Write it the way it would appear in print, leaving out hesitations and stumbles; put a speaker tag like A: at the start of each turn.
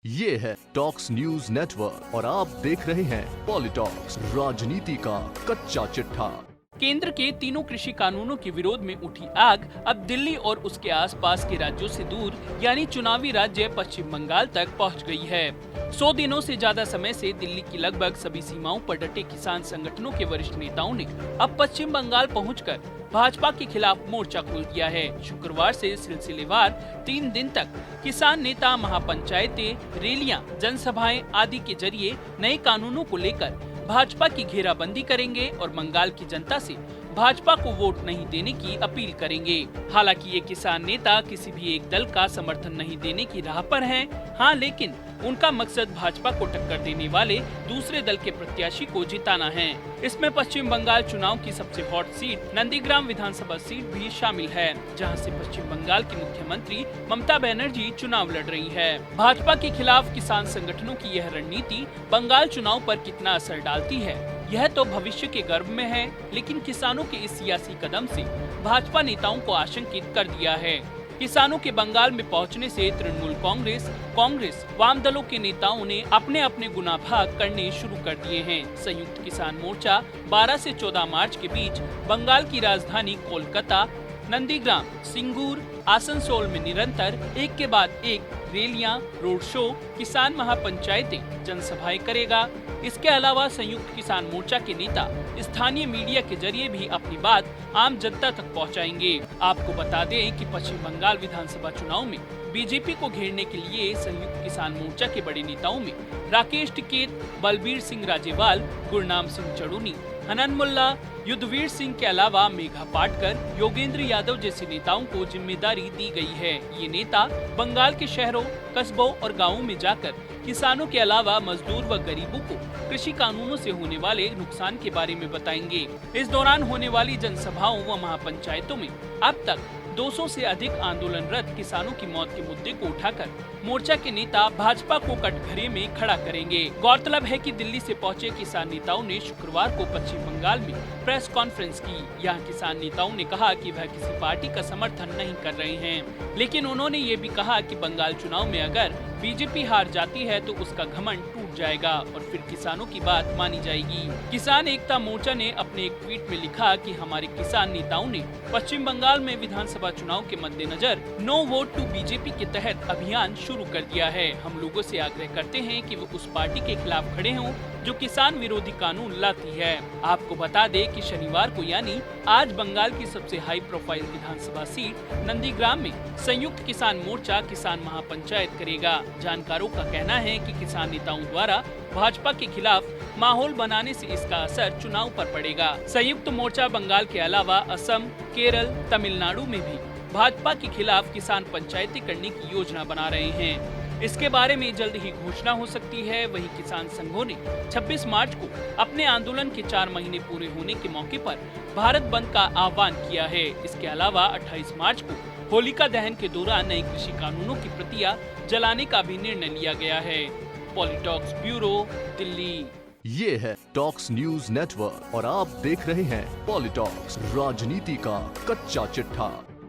A: ये है talks news network और आप देख रहे हैं पॉलिटॉक्स, राजनीति का कच्चा चिट्ठा।
B: केंद्र के तीनों कृषि कानूनों के विरोध में उठी आग अब दिल्ली और उसके आसपास के राज्यों से दूर यानी चुनावी राज्य पश्चिम बंगाल तक पहुंच गई है। 100 दिनों से ज्यादा समय से दिल्ली की लगभग सभी सीमाओं पर डटे किसान संगठनों के वरिष्ठ नेताओं ने अब पश्चिम बंगाल पहुंचकर भाजपा के खिलाफ मोर्चा खोल दिया है। शुक्रवार से सिलसिलेवार 3 दिन तक किसान नेता महापंचायतें, रैलियां, जनसभाएं आदि के जरिए नए कानूनों को लेकर भाजपा की घेराबंदी करेंगे और बंगाल की जनता से भाजपा को वोट नहीं देने की अपील करेंगे। हालांकि ये किसान नेता किसी भी एक दल का समर्थन नहीं देने की राह पर हैं। हाँ, लेकिन उनका मकसद भाजपा को टक्कर देने वाले दूसरे दल के प्रत्याशी को जिताना है। इसमें पश्चिम बंगाल चुनाव की सबसे हॉट सीट नंदीग्राम विधानसभा सीट भी शामिल है, जहां से पश्चिम बंगाल की मुख्यमंत्री ममता बनर्जी चुनाव लड़ रही है। भाजपा के खिलाफ किसान संगठनों की यह रणनीति बंगाल चुनाव पर कितना असर डालती है, यह तो भविष्य के गर्भ में है, लेकिन किसानों के इस सियासी कदम से भाजपा नेताओं को आशंकित कर दिया है। किसानों के बंगाल में पहुंचने से तृणमूल कांग्रेस, वाम दलों के नेताओं ने अपने अपने गुनाभाग करने शुरू कर दिए हैं। संयुक्त किसान मोर्चा 12 से 14 मार्च के बीच बंगाल की राजधानी कोलकाता, नंदीग्राम, सिंगूर, आसनसोल में निरंतर एक के बाद एक रैलियां, रोड शो, किसान महापंचायतें, जनसभाएं करेगा। इसके अलावा संयुक्त किसान मोर्चा के नेता स्थानीय मीडिया के जरिए भी अपनी बात आम जनता तक पहुंचाएंगे। आपको बता दें कि पश्चिम बंगाल विधानसभा चुनाव में बीजेपी को घेरने के लिए संयुक्त किसान मोर्चा के बड़े नेताओं में राकेश टिकैत, बलबीर सिंह राजेवाल, गुरनाम सिंह चड़ूनी, हनन मुल्ला, युद्धवीर सिंह के अलावा मेघा पाटकर, योगेंद्र यादव जैसे नेताओं को जिम्मेदारी दी गई है। ये नेता बंगाल के शहरों, कस्बों और गांवों में जाकर किसानों के अलावा मजदूर व गरीबों को कृषि कानूनों से होने वाले नुकसान के बारे में बताएंगे। इस दौरान होने वाली जनसभाओं व महापंचायतों में अब तक 200 से अधिक आंदोलनरत किसानों की मौत के मुद्दे को उठाकर मोर्चा के नेता भाजपा को कटघरे में खड़ा करेंगे। गौरतलब है कि दिल्ली से पहुंचे किसान नेताओं ने शुक्रवार को पश्चिम बंगाल में प्रेस कॉन्फ्रेंस की। यहाँ किसान नेताओं ने कहा कि वह किसी पार्टी का समर्थन नहीं कर रहे हैं, लेकिन उन्होंने ये भी कहा कि बंगाल चुनाव में अगर बीजेपी हार जाती है तो उसका घमंड टूट जाएगा और फिर किसानों की बात मानी जाएगी। किसान एकता मोर्चा ने अपने एक ट्वीट में लिखा कि हमारे किसान नेताओं ने पश्चिम बंगाल में विधानसभा चुनाव के मद्देनजर नो वोट टू बीजेपी के तहत अभियान शुरू कर दिया है। हम लोगों से आग्रह करते हैं कि वो उस पार्टी के खिलाफ खड़े हों जो किसान विरोधी कानून लाती है। आपको बता दें कि शनिवार को यानी आज बंगाल की सबसे हाई प्रोफाइल विधानसभा सीट नंदीग्राम में संयुक्त किसान मोर्चा किसान महापंचायत करेगा। जानकारों का कहना है कि किसान नेताओं द्वारा भाजपा के खिलाफ माहौल बनाने से इसका असर चुनाव पर पड़ेगा। संयुक्त मोर्चा बंगाल के अलावा असम, केरल, तमिलनाडु में भी भाजपा के खिलाफ किसान पंचायतें करने की योजना बना रहे हैं। इसके बारे में जल्द ही घोषणा हो सकती है। वहीं किसान संघों ने 26 मार्च को अपने आंदोलन के 4 महीने पूरे होने के मौके पर भारत बंद का आह्वान किया है। इसके अलावा 28 मार्च को होलिका दहन के दौरान नए कृषि कानूनों की प्रतियां जलाने का भी निर्णय लिया गया है। पॉलिटॉक्स ब्यूरो, दिल्ली।
A: ये है टॉक्स न्यूज नेटवर्क और आप देख रहे हैं पॉलिटॉक्स, राजनीति का कच्चा चिट्ठा।